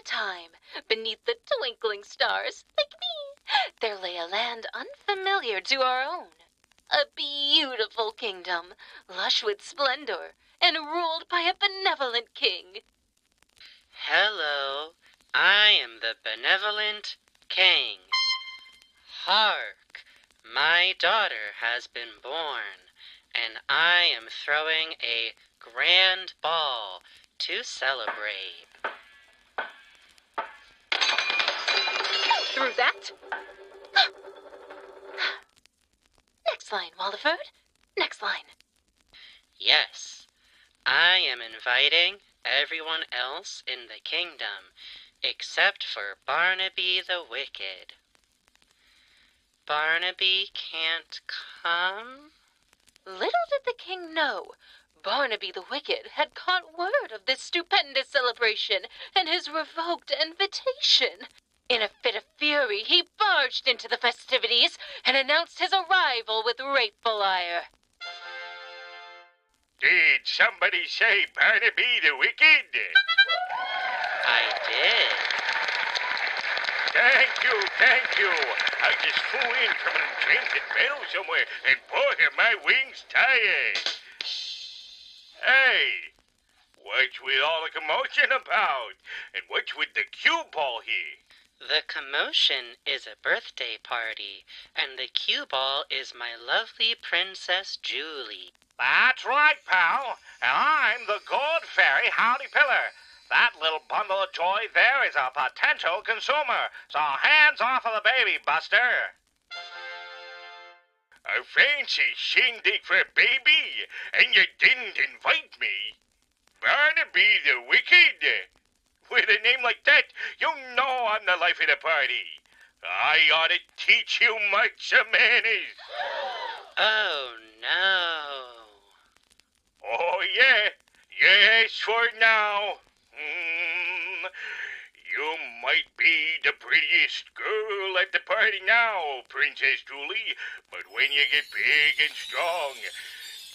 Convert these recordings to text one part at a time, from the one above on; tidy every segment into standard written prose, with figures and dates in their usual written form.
a time, beneath the twinkling stars, like me, there lay a land unfamiliar to our own. A beautiful kingdom, lush with splendor, and ruled by a benevolent king. Hello, I am the benevolent king. Hark, my daughter has been born, and I am throwing a grand ball to celebrate. Through that? Next line, Waliford. Next line. Yes, I am inviting everyone else in the kingdom except for Barnaby the Wicked. Barnaby can't come? Little did the king know, Barnaby the Wicked had caught word of this stupendous celebration and his revoked invitation. In a fit of fury, he barged into the festivities and announced his arrival with rightful ire. Did somebody say Barnaby the Wicked? I did. Thank you. I just flew in from an enchanted meadow somewhere, and boy, are my wings tired. Hey, what's with all the commotion about? And what's with the cue ball here? The commotion is a birthday party, and the cue ball is my lovely Princess Julie. That's right, pal. And I'm the good fairy Howdy Pillar. That little bundle of joy there is a potential consumer, so hands off of the baby, Buster. A fancy shindig for a baby, and you didn't invite me. Barnaby the Wicked. With a name like that, you know I'm the life of the party. I ought to teach you much manners. Oh, no. Oh, yeah. Yes, for now. You might be the prettiest girl at the party now, Princess Julie, but when you get big and strong,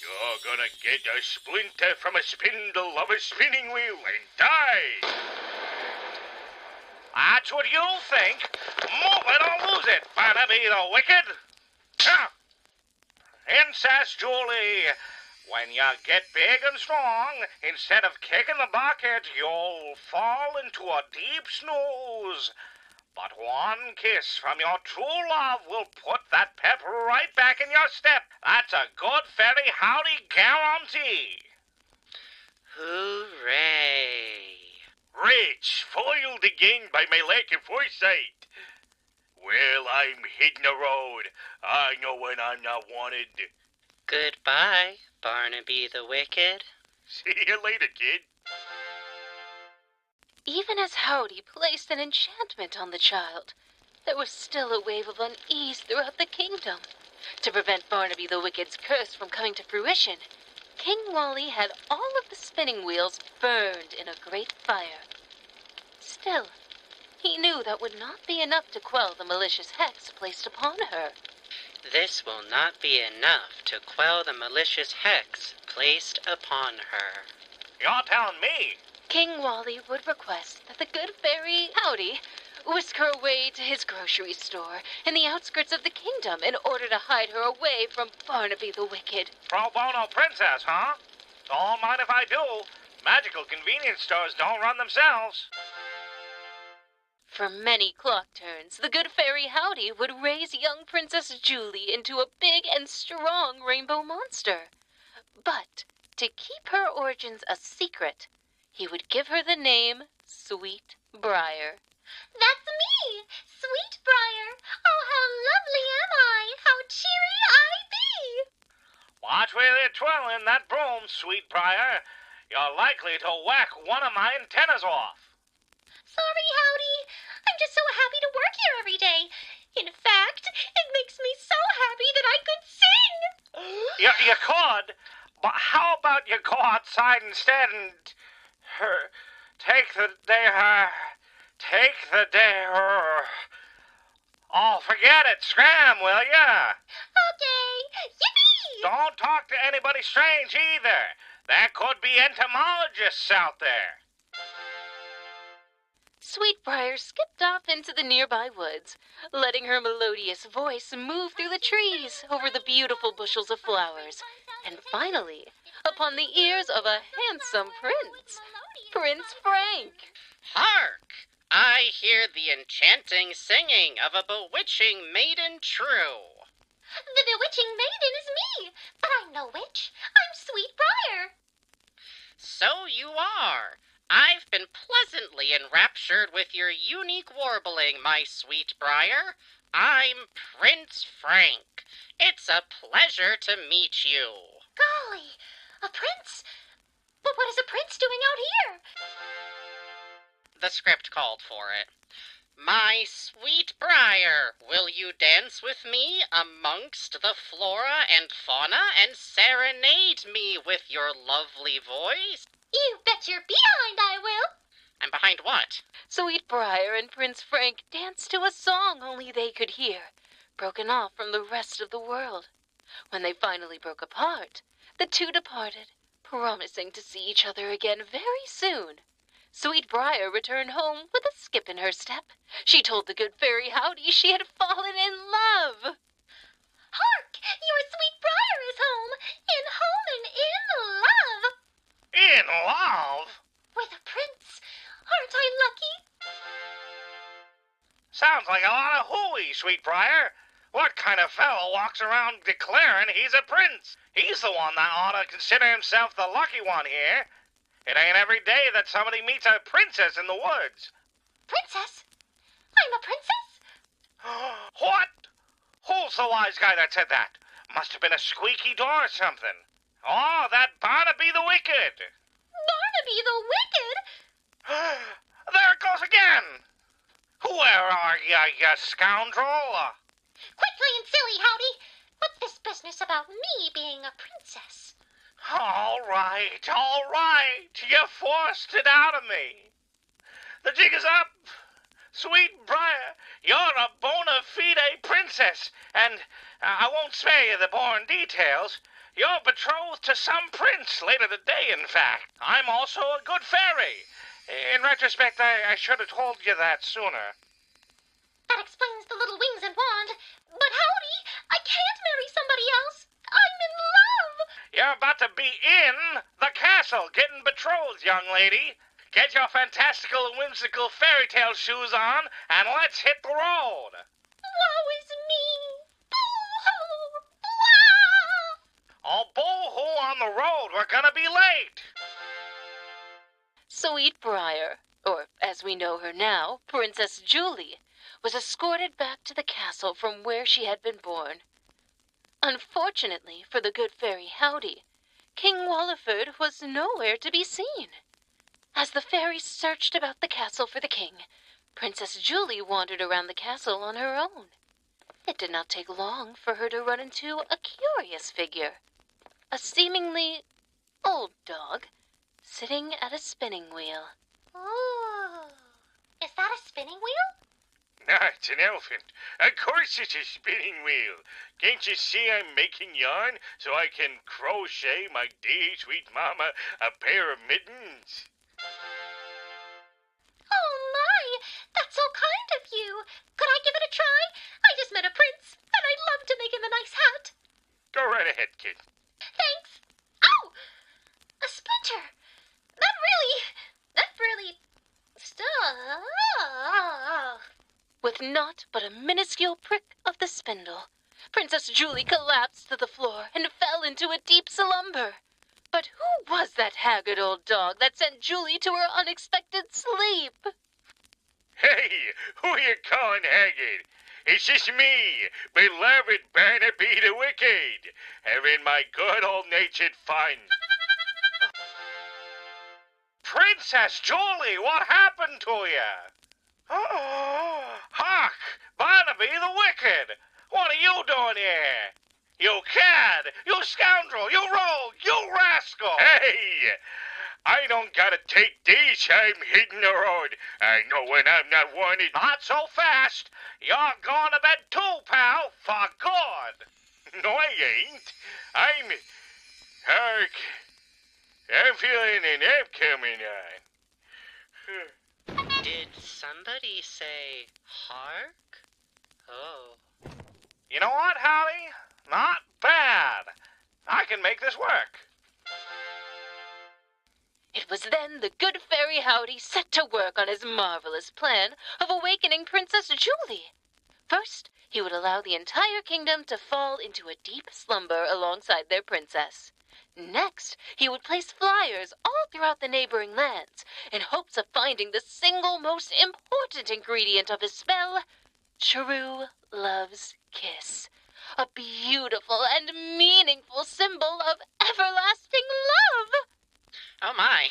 you're gonna get a splinter from a spindle of a spinning wheel and die. That's what you think. Move it or lose it, Barnaby the Wicked. Princess Julie, when you get big and strong, instead of kicking the bucket, you'll fall into a deep snooze. But one kiss from your true love will put that pep right back in your step. That's a good fairy howdy guarantee. Hooray. Rich, foiled again by my lack of foresight. Well, I'm hitting the road. I know when I'm not wanted. Goodbye, Barnaby the Wicked. See you later, kid. Even as Howdy placed an enchantment on the child, there was still a wave of unease throughout the kingdom. To prevent Barnaby the Wicked's curse from coming to fruition, King Wally had all of the spinning wheels burned in a great fire. Still, he knew that would not be enough to quell the malicious hex placed upon her. This will not be enough to quell the malicious hex placed upon her. You're telling me? King Wally would request that the good fairy Howdy whisk her away to his grocery store in the outskirts of the kingdom in order to hide her away from Barnaby the Wicked. Pro bono princess, huh? Don't mind if I do. Magical convenience stores don't run themselves. For many clock turns, the good fairy Howdy would raise young Princess Julie into a big and strong rainbow monster. But to keep her origins a secret, he would give her the name SweetBriar. That's me, SweetBriar. Oh, how lovely am I! How cheery I be! Watch where you're twirling that broom, SweetBriar. You're likely to whack one of my antennas off. Sorry, Howdy. I'm just so happy to work here every day. In fact, it makes me so happy that I could sing. You could, but how about you go outside instead and take the day. Oh, forget it. Scram, will ya? Okay, yippee! Don't talk to anybody strange either. There could be entomologists out there. SweetBriar skipped off into the nearby woods, letting her melodious voice move through the trees over the beautiful bushels of flowers, and finally, upon the ears of a handsome prince, Prince Frank. Hark! I hear the enchanting singing of a bewitching maiden true. The bewitching maiden is me, but I'm no witch. I'm SweetBriar. So you are. I've been pleasantly enraptured with your unique warbling, my SweetBriar. I'm Prince Frank. It's a pleasure to meet you. Golly, a prince? But what is a prince doing out here? The script called for it. My SweetBriar, will you dance with me amongst the flora and fauna and serenade me with your lovely voice? You bet your behind I will. And behind what? SweetBriar and Prince Frank danced to a song only they could hear, broken off from the rest of the world. When they finally broke apart, the two departed, promising to see each other again very soon. SweetBriar returned home with a skip in her step. She told the good fairy Howdy she had fallen in love. Hark! Your SweetBriar is home and in love. In love? With a prince. Aren't I lucky? Sounds like a lot of hooey, SweetBriar. What kind of fellow walks around declaring he's a prince? He's the one that ought to consider himself the lucky one here. It ain't every day that somebody meets a princess in the woods. Princess? I'm a princess? What? Who's the wise guy that said that? Must have been a squeaky door or something. Oh, that Barnaby the Wicked. Barnaby the Wicked? There it goes again. Where are you scoundrel? Quit playing silly, Howdy. What's this business about me being a princess? All right. You forced it out of me. The jig is up. SweetBriar, you're a bona fide princess, and I won't spare you the boring details. You're betrothed to some prince later today, in fact. I'm also a good fairy. In retrospect, I should have told you that sooner. That explains the little wings and wand. But Howdy, I can't marry somebody else. I'm in love. You're about to be in the castle, getting betrothed, young lady. Get your fantastical and whimsical fairy tale shoes on, and let's hit the road. Woe is me. Boo-hoo. Wah! Oh, boo-hoo on the road. We're gonna be late. SweetBriar, or as we know her now, Princess Julie, was escorted back to the castle from where she had been born. Unfortunately for the good fairy Howdy, King Walliford was nowhere to be seen. As the fairies searched about the castle for the king, Princess Julie wandered around the castle on her own. It did not take long for her to run into a curious figure, a seemingly old dog, sitting at a spinning wheel. Ooh. Is that a spinning wheel? No, it's an elephant. Of course it's a spinning wheel. Can't you see I'm making yarn so I can crochet my dear sweet mama a pair of mittens? Oh my, that's so kind of you. Could I give it a try? I just met a prince, and I'd love to make him a nice hat. Go right ahead, kid. Thanks. Ow! A splinter. That really stuck. With naught but a minuscule prick of the spindle, Princess Julie collapsed to the floor and fell into a deep slumber. But who was that haggard old dog that sent Julie to her unexpected sleep? Hey, who you calling haggard? It's just me, beloved Barnaby the Wicked, having my good old-natured fun. Princess Julie, what happened to you? Hark! Barnaby the Wicked! What are you doing here? You cad! You scoundrel! You rogue! You rascal! Hey! I don't gotta take these. I'm hitting the road. I know when I'm not wanted. Not so fast. You're going to bed too, pal. For good. No, I ain't. Hark. I'm feeling an app coming on. Did somebody say hark? Oh. You know what, Howdy? Not bad. I can make this work. It was then the good fairy Howdy set to work on his marvelous plan of awakening Princess Julie. First, he would allow the entire kingdom to fall into a deep slumber alongside their princess. Next, he would place flyers all throughout the neighboring lands in hopes of finding the single most important ingredient of his spell, True Love's Kiss, a beautiful and meaningful symbol of everlasting love. Oh my.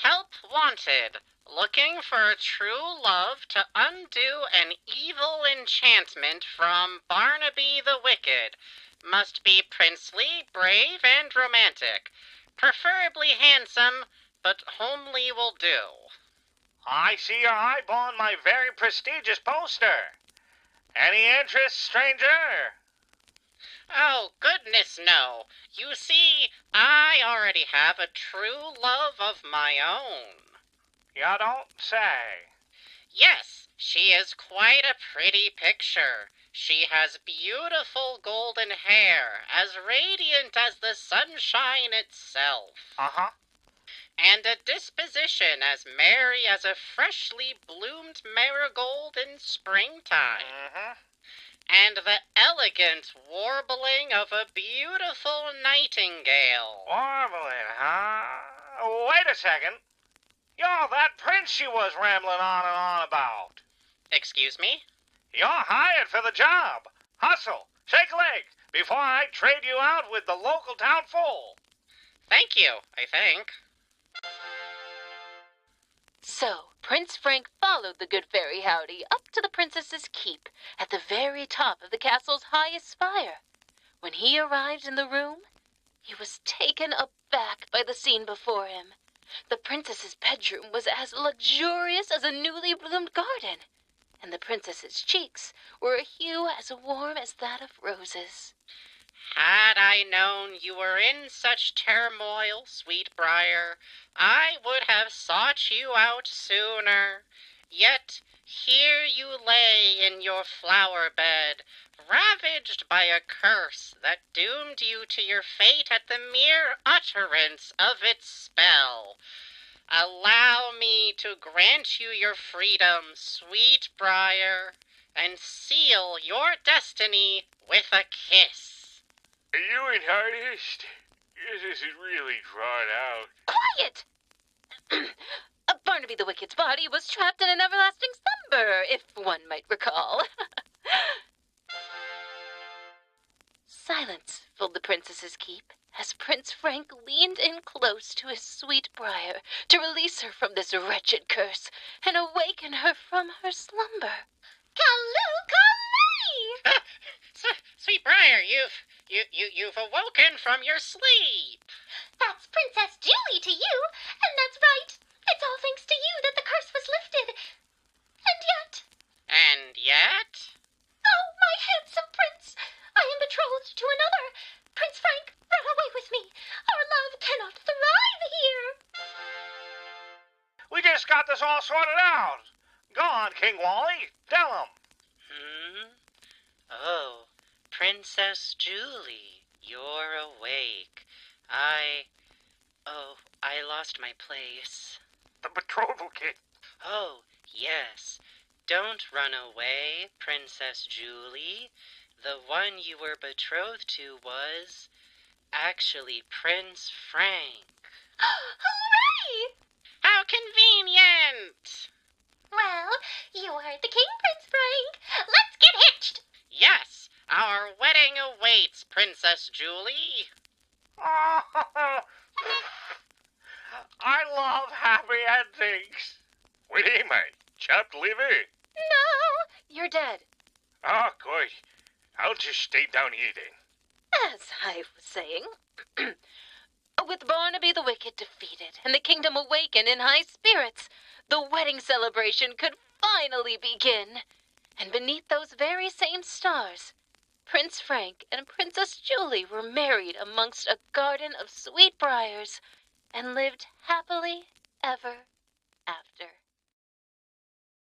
Help wanted. Looking for true love to undo an evil enchantment from Barnaby the Wicked. Must be princely, brave, and romantic. Preferably handsome, but homely will do. I see your eyeballing my very prestigious poster. Any interest, stranger? Oh, goodness no. You see, I already have a true love of my own. You don't say. Yes, she is quite a pretty picture. She has beautiful golden hair, as radiant as the sunshine itself. Uh-huh. And a disposition as merry as a freshly bloomed marigold in springtime. Mm-hmm. And the elegant warbling of a beautiful nightingale. Warbling, huh? Wait a second. You're that prince she was rambling on and on about. Excuse me? You're hired for the job. Hustle, shake a leg, before I trade you out with the local town fool. Thank you, I think. So, Prince Frank followed the good fairy Howdy up to the princess's keep at the very top of the castle's highest spire. When he arrived in the room, he was taken aback by the scene before him. The princess's bedroom was as luxurious as a newly bloomed garden, and the princess's cheeks were a hue as warm as that of roses. Had I known you were in such turmoil, SweetBriar, I would have sought you out sooner. Yet here you lay in your flower bed, ravaged by a curse that doomed you to your fate at the mere utterance of its spell. Allow me to grant you your freedom, SweetBriar, and seal your destiny with a kiss. Are you in earnest? This is really drawn out. Quiet! Barnaby the Wicked's body was trapped in an everlasting slumber, if one might recall. Silence filled the princess's keep as Prince Frank leaned in close to his SweetBriar to release her from this wretched curse and awaken her from her slumber. Callooh-call-lay! SweetBriar, you've awoken from your sleep. That's Princess Julie to you, and that's right. It's all thanks to you that the curse was lifted. And yet? Oh, my handsome prince, I am betrothed to another. Prince Frank, run away with me. Our love cannot thrive here. We just got this all sorted out. Go on, King Wally. Tell him. Oh, Princess Julie, you're awake. I lost my place. The betrothal kid. Oh, yes. Don't run away, Princess Julie. The one you were betrothed to was actually Prince Frank. Hooray! How convenient! Well, you are the king, Prince Frank. Let's get hitched. Yes, our wedding awaits, Princess Julie. Oh, I love happy endings. Wait, mate. Chapter living. No, you're dead. Oh, good. I'll just stay down eating. As I was saying, with Barnaby the Wicked defeated and the kingdom awakened in high spirits, the wedding celebration could finally begin. And beneath those very same stars, Prince Frank and Princess Julie were married amongst a garden of sweet briars and lived happily ever